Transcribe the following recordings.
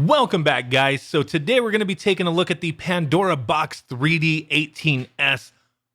Welcome back, guys. So today we're going to be taking a look at the Pandora Box 3D 18S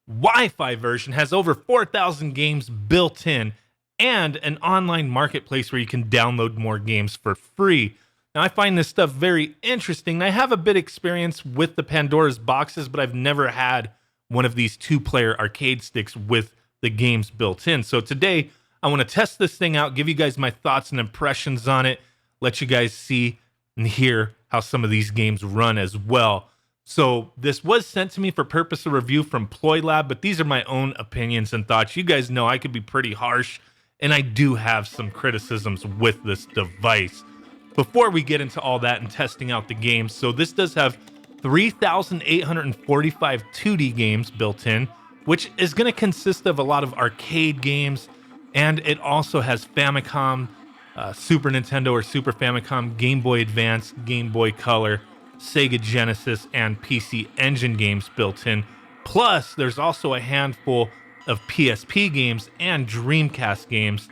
Wi-Fi version. Has over 4,000 games built in and an online marketplace where you can download more games for free. Now, I find this stuff very interesting. I have a bit experience with the Pandora's boxes, but I've never had one of these two-player arcade sticks with the games built in. So today I want to test this thing out, give you guys my thoughts and impressions on it, let you guys see and hear how some of these games run as well. So this was sent to me for purpose of review from Ploylab, but these are my own opinions and thoughts. You guys know I could be pretty harsh, and I do have some criticisms with this device. Before we get into all that and testing out the games, so this does have 3,845 2D games built in, which is going to consist of a lot of arcade games, and it also has Famicom, Super Nintendo or Super Famicom, Game Boy Advance, Game Boy Color, Sega Genesis, and PC Engine games built in. Plus, there's also a handful of PSP games and Dreamcast games,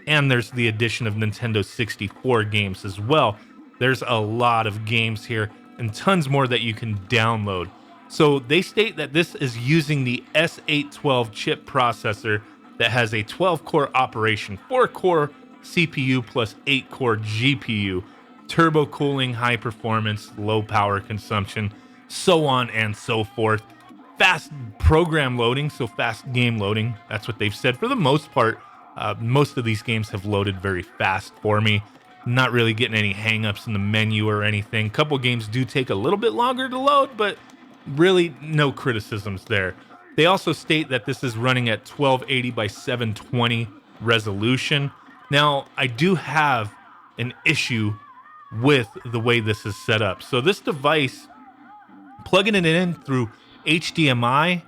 and there's the addition of Nintendo 64 games as well. There's a lot of games here and tons more that you can download. So they state that this is using the S812 chip processor that has a 12-core operation, 4-core CPU plus 8-core GPU, turbo cooling, high performance, low power consumption, so on and so forth. Fast program loading, so fast game loading. That's what they've said for the most part. Most of these games have loaded very fast for me. Not really getting any hangups in the menu or anything. A couple games do take a little bit longer to load, but really no criticisms there. They also state that this is running at 1280 by 720 resolution. Now, I do have an issue with the way this is set up. So this device, plugging it in through HDMI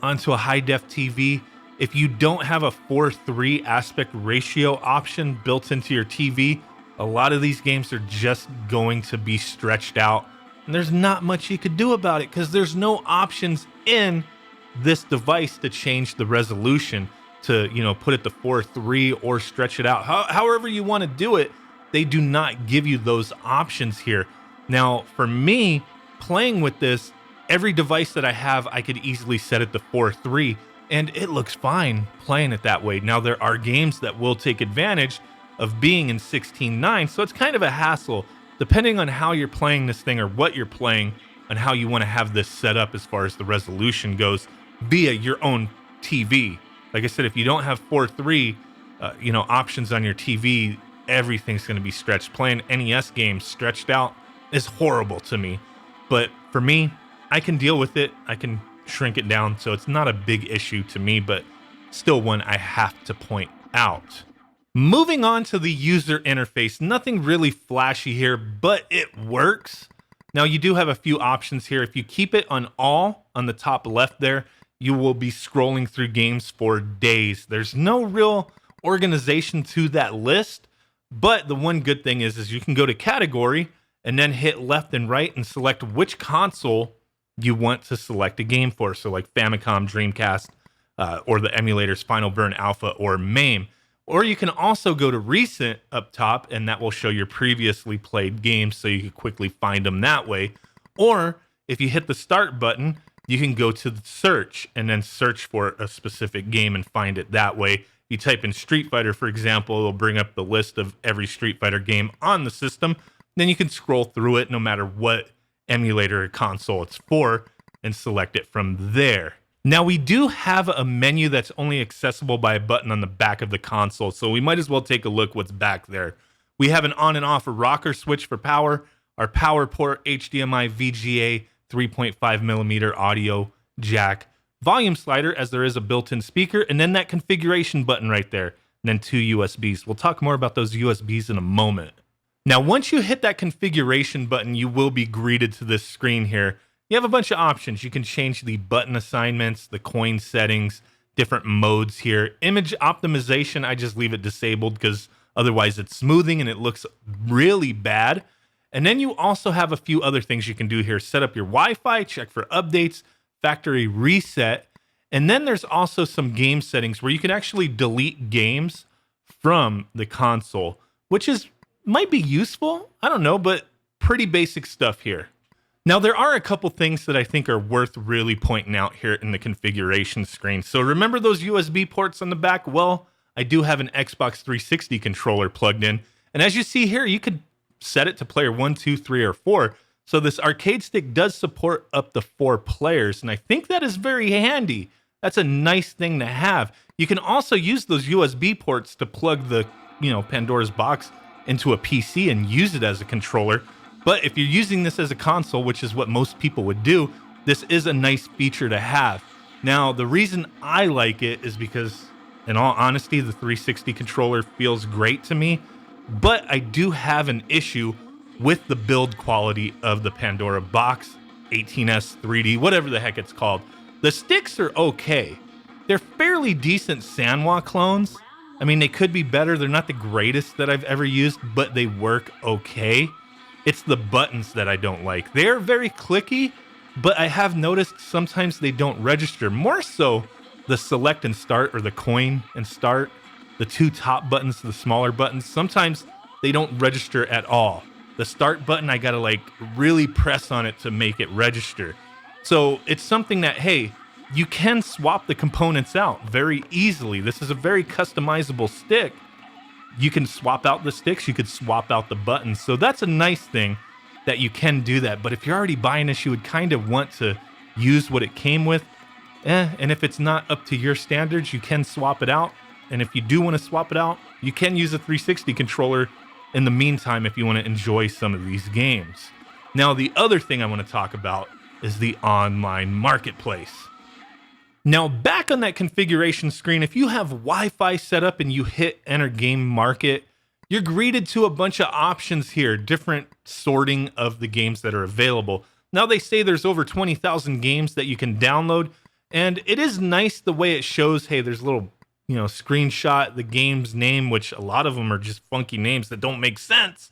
onto a high-def TV, if you don't have a 4:3 aspect ratio option built into your TV, a lot of these games are just going to be stretched out. And there's not much you could do about it because there's no options in this device to change the resolution to, put it to 4:3 or stretch it out. However you want to do it, they do not give you those options here. Now, for me, playing with this, every device that I have, I could easily set it to 4:3, and it looks fine playing it that way. Now, there are games that will take advantage of being in 16:9, so it's kind of a hassle, depending on how you're playing this thing or what you're playing and how you want to have this set up as far as the resolution goes via your own TV. Like I said, if you don't have 4:3, options on your TV, everything's going to be stretched. Playing NES games stretched out is horrible to me. But for me, I can deal with it. I can shrink it down, so it's not a big issue to me, but still one I have to point out. Moving on to the user interface, nothing really flashy here, but it works. Now, you do have a few options here. If you keep it on all on the top left there, you will be scrolling through games for days. There's no real organization to that list, but the one good thing is you can go to category and then hit left and right and select which console you want to select a game for. So like Famicom, Dreamcast, or the emulators Final Burn Alpha or MAME. Or you can also go to recent up top, and that will show your previously played games so you can quickly find them that way. Or if you hit the start button, you can go to the search and then search for a specific game and find it that way. You type in Street Fighter, for example, it'll bring up the list of every Street Fighter game on the system. Then you can scroll through it no matter what emulator or console it's for and select it from there. Now, we do have a menu that's only accessible by a button on the back of the console, so we might as well take a look what's back there. We have an on and off rocker switch for power, our power port, HDMI, VGA, 3.5 millimeter audio jack, volume slider, as there is a built-in speaker, and then that configuration button right there, and then 2 USBs. We'll talk more about those USBs in a moment. Now, once you hit that configuration button, you will be greeted to this screen here. You have a bunch of options. You can change the button assignments, the coin settings, different modes here. Image optimization, I just leave it disabled because otherwise it's smoothing and it looks really bad. And then you also have a few other things you can do here. Set up your Wi-Fi, check for updates, factory reset. And then there's also some game settings where you can actually delete games from the console, which might be useful. I don't know, but pretty basic stuff here. Now, there are a couple things that I think are worth really pointing out here in the configuration screen. So remember those USB ports on the back? Well, I do have an Xbox 360 controller plugged in. And as you see here, you could set it to player 1, 2, 3, or 4. So this arcade stick does support up to 4 players. And I think that is very handy. That's a nice thing to have. You can also use those USB ports to plug the, Pandora's box into a PC and use it as a controller. But if you're using this as a console, which is what most people would do, this is a nice feature to have. Now, the reason I like it is because, in all honesty, the 360 controller feels great to me, but I do have an issue with the build quality of the Pandora box, 18S 3D, whatever the heck it's called. The sticks are okay. They're fairly decent Sanwa clones. I mean, they could be better. They're not the greatest that I've ever used, but they work okay. It's the buttons that I don't like. They're very clicky, but I have noticed sometimes they don't register. More so the select and start, or the coin and start, the 2 top buttons, the smaller buttons, sometimes they don't register at all. The start button, I gotta really press on it to make it register. So it's something that, hey, you can swap the components out very easily. This is a very customizable stick. You can swap out the sticks, you could swap out the buttons. So that's a nice thing that you can do that. But if you're already buying this, you would kind of want to use what it came with. And if it's not up to your standards, you can swap it out. And if you do want to swap it out, you can use a 360 controller in the meantime if you want to enjoy some of these games. Now, the other thing I want to talk about is the online marketplace. Now, back on that configuration screen, if you have Wi-Fi set up and you hit enter game market, you're greeted to a bunch of options here, different sorting of the games that are available. Now, they say there's over 20,000 games that you can download, and it is nice the way it shows, hey, there's a little, screenshot, the game's name, which a lot of them are just funky names that don't make sense,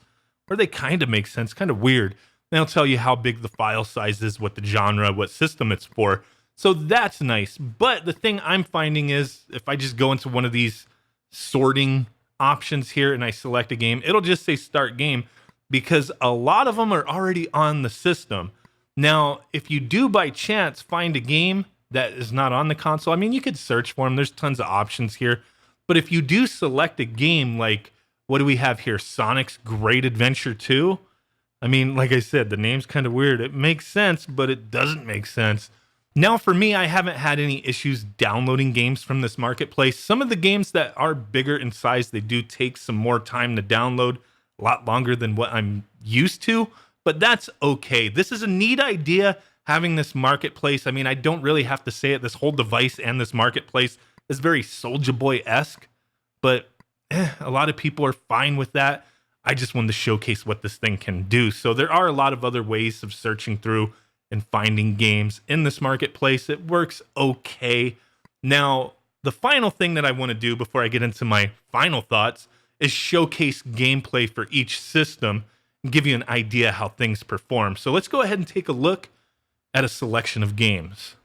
or they kind of make sense, kind of weird. They'll tell you how big the file size is, what the genre, what system it's for. So that's nice. But the thing I'm finding is if I just go into one of these sorting options here and I select a game, it'll just say start game because a lot of them are already on the system. Now, if you do by chance find a game that is not on the console, I mean, you could search for them. There's tons of options here. But if you do select a game like, what do we have here? Sonic's Great Adventure 2? I mean, like I said, the name's kind of weird. It makes sense, but it doesn't make sense. Now, for me, I haven't had any issues downloading games from this marketplace. Some of the games that are bigger in size, they do take some more time to download, a lot longer than what I'm used to, but that's okay. This is a neat idea, having this marketplace. I mean, I don't really have to say it. This whole device and this marketplace is very Soulja Boy-esque, but a lot of people are fine with that. I just wanted to showcase what this thing can do. So there are a lot of other ways of searching through and finding games in this marketplace. It works okay. Now, the final thing that I want to do before I get into my final thoughts is showcase gameplay for each system and give you an idea how things perform. So let's go ahead and take a look at a selection of games.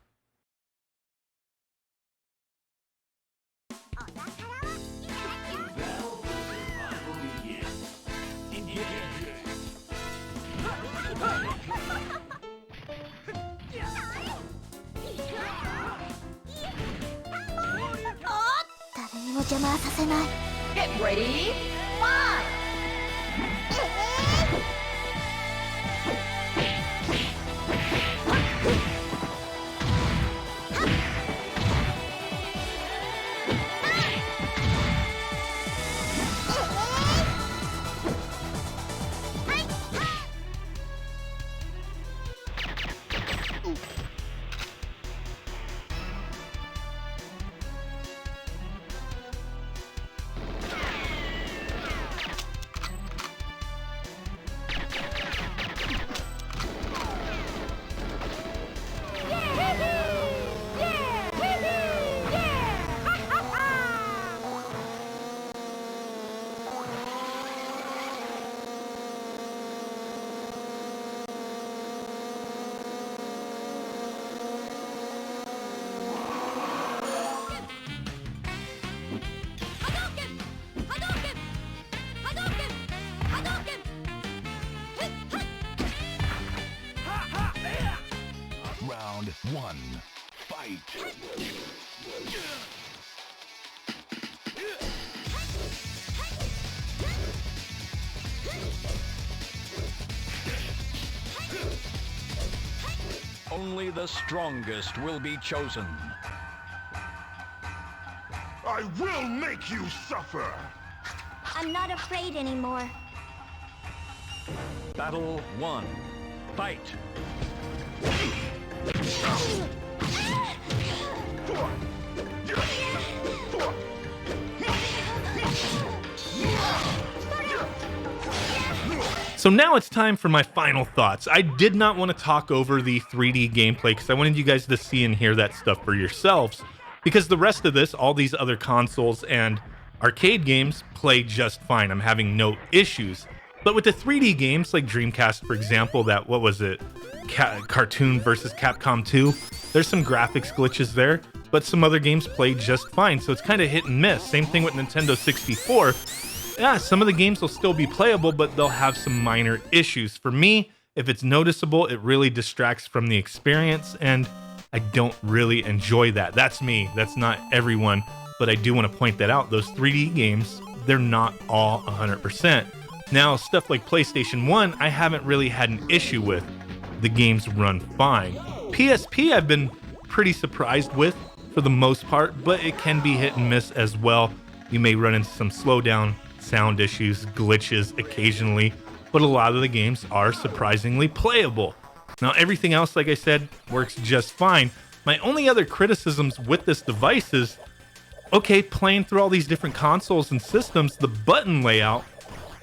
Get ready, fight! one, fight! Only the strongest will be chosen. I will make you suffer! I'm not afraid anymore. Battle 1. Fight! So now it's time for my final thoughts. I did not want to talk over the 3D gameplay because I wanted you guys to see and hear that stuff for yourselves. Because the rest of this, all these other consoles and arcade games play just fine. I'm having no issues. But with the 3D games like Dreamcast, for example, that, what was it? Cartoon versus Capcom 2. There's some graphics glitches there, but some other games play just fine. So it's kind of hit and miss. Same thing with Nintendo 64. Yeah, some of the games will still be playable, but they'll have some minor issues. For me, if it's noticeable, it really distracts from the experience, and I don't really enjoy that. That's me. That's not everyone, but I do want to point that out. Those 3D games, they're not all 100%. Now, stuff like PlayStation 1, I haven't really had an issue with. The games run fine. PSP, I've been pretty surprised with for the most part, but it can be hit and miss as well. You may run into some slowdown, sound issues, glitches occasionally, but a lot of the games are surprisingly playable. Now, everything else, like I said, works just fine. My only other criticisms with this device is, okay, playing through all these different consoles and systems, the button layout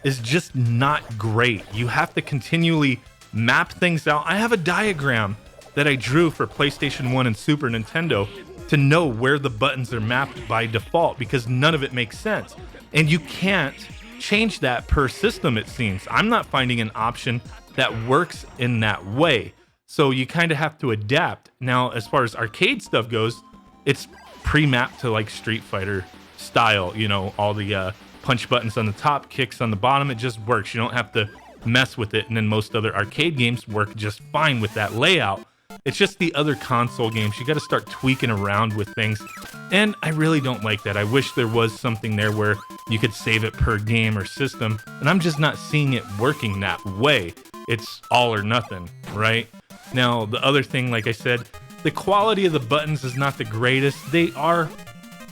is just not great. You have to continually map things out. I have a diagram that I drew for PlayStation 1 and Super Nintendo to know where the buttons are mapped by default because none of it makes sense. And you can't change that per system, it seems. I'm not finding an option that works in that way. So you kind of have to adapt. Now, as far as arcade stuff goes, it's pre-mapped to like Street Fighter style, you know, all the punch buttons on the top, kicks on the bottom. It just works. You don't have to mess with it. And then most other arcade games work just fine with that layout. It's just the other console games. You got to start tweaking around with things. And I really don't like that. I wish there was something there where you could save it per game or system. And I'm just not seeing it working that way. It's all or nothing, right? Now, the other thing, like I said, the quality of the buttons is not the greatest. They are,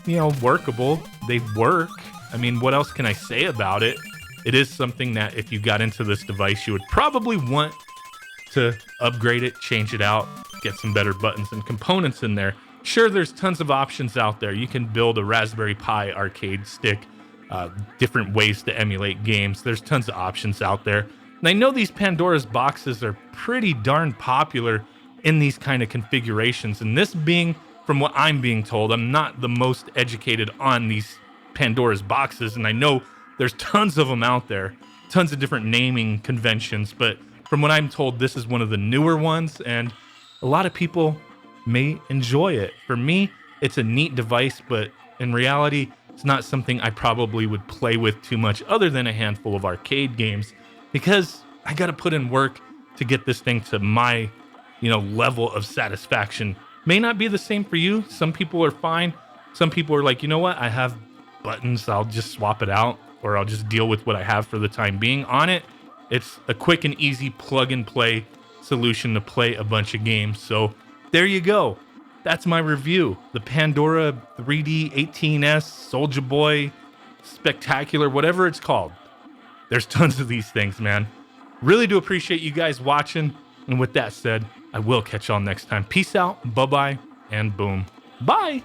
you know, workable. They work. I mean, what else can I say about it? It is something that if you got into this device, you would probably want to upgrade it, change it out, get some better buttons and components in there. Sure, there's tons of options out there. You can build a Raspberry Pi arcade stick, different ways to emulate games. There's tons of options out there. And I know these Pandora's boxes are pretty darn popular in these kind of configurations. And this being, from what I'm being told, I'm not the most educated on these Pandora's boxes. And I know there's tons of them out there, tons of different naming conventions. But from what I'm told, this is one of the newer ones. And a lot of people may enjoy it. For me, it's a neat device, but in reality, it's not something I probably would play with too much other than a handful of arcade games because I got to put in work to get this thing to my, level of satisfaction. May not be the same for you. Some people are fine. Some people are like, you know what? I have buttons. I'll just swap it out or I'll just deal with what I have for the time being on it. It's a quick and easy plug and play solution to play a bunch of games. So there you go. That's my review. The Pandora 3D 18S Soulja Boy Spectacular, whatever it's called. There's tons of these things, man. Really do appreciate you guys watching. And with that said, I will catch y'all next time. Peace out, bye-bye, and boom. Bye!